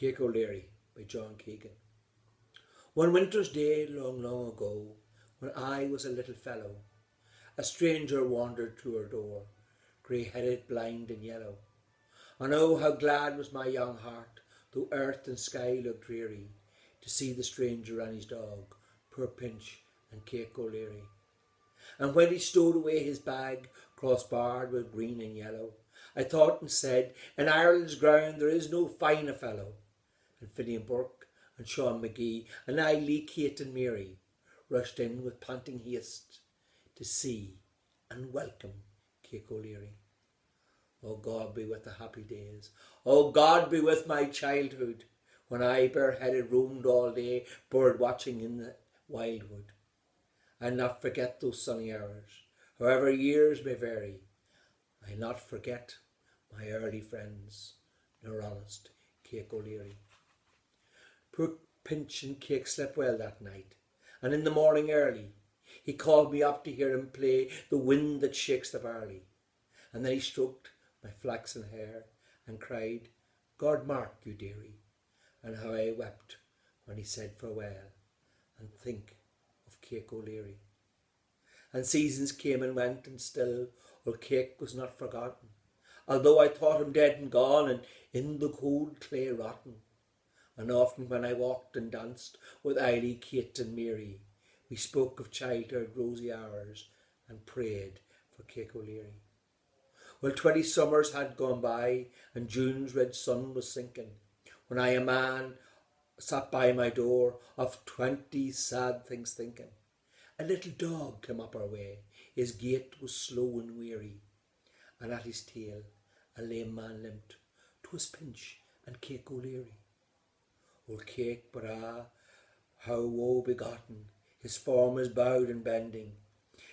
Keegan O'Leary by John Keegan. One winter's day long, long ago, when I was a little fellow, a stranger wandered to our door, grey-headed, blind and yellow. And oh, how glad was my young heart, though earth and sky looked dreary, to see the stranger and his dog, poor Pinch and Caoch O'Leary. And when he stowed away his bag, cross-barred with green and yellow, I thought and said, in Ireland's ground there is no finer fellow. And Finian Burke and Sean McGee and I, Lee, Kate and Mary, rushed in with panting haste to see and welcome Caoch O'Leary. Oh, God be with the happy days. Oh, God be with my childhood, when I bareheaded roamed all day, bird watching in the wildwood. I'll not forget those sunny hours, however years may vary. I'll not forget my early friends, nor honest Caoch O'Leary. Poor Pinch and Caoch slept well that night, and in the morning early he called me up to hear him play The Wind That Shakes the Barley. And then he stroked my flaxen hair and cried, God mark you, dearie, and how I wept when he said farewell, and think of Caoch O'Leary. And seasons came and went, and still old Caoch was not forgotten, although I thought him dead and gone, and in the cold clay rotten. And often when I walked and danced with Eily, Kate and Mary, we spoke of childhood rosy hours and prayed for Caoch O'Leary. Well, 20 summers had gone by, and June's red sun was sinking, when I, a man, sat by my door, of 20 sad things thinking. A little dog came up our way, his gait was slow and weary, and at his tail a lame man limped. 'Twas Pinch and Caoch O'Leary. Old Caoch, but how woe begotten, his form is bowed and bending,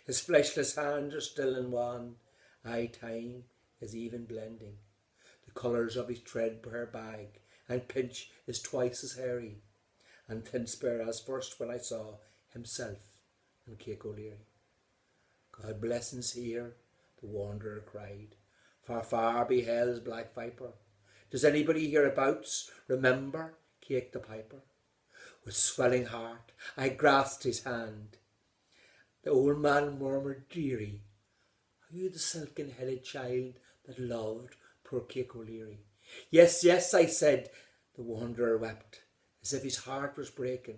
his fleshless hands are still and wan, aye, time is even blending the colours of his threadbare bag, and Pinch is twice as hairy and thin-spare as first when I saw himself and Caoch O'Leary. God blessings here, the wanderer cried, far, far be hell's black viper. Does anybody hereabouts remember Caoch the piper? With swelling heart I grasped his hand. The old man murmured, dearie, are you the silken-headed child that loved poor Caoch O'Leary? Yes, yes, I said. The wanderer wept, as if his heart was breaking.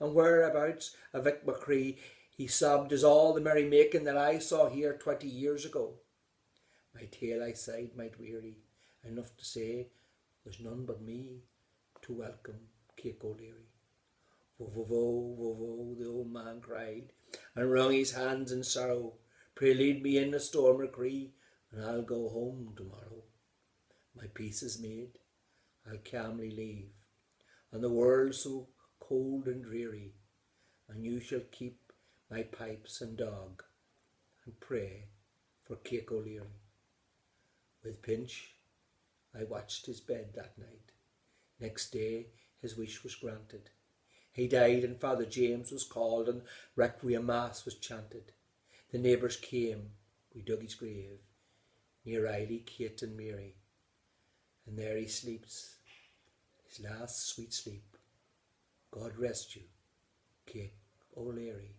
And whereabouts of Vic Macree, he sobbed, is all the merry-making that I saw here 20 years ago. My tale, I sighed, might weary, enough to say, was none but me to welcome Caoch O'Leary. Vo, vo, vo, vo, vo, the old man cried, and wrung his hands in sorrow. Pray lead me in the storm Macree, and I'll go home tomorrow. My peace is made, I'll calmly leave, and the world so cold and dreary, and you shall keep my pipes and dog, and pray for Caoch O'Leary. With Pinch, I watched his bed that night. Next day his wish was granted. He died, and Father James was called, and Requiem Mass was chanted. The neighbours came, we dug his grave, near Eily, Kate and Mary, and there he sleeps, his last sweet sleep. God rest you, Caoch O'Leary.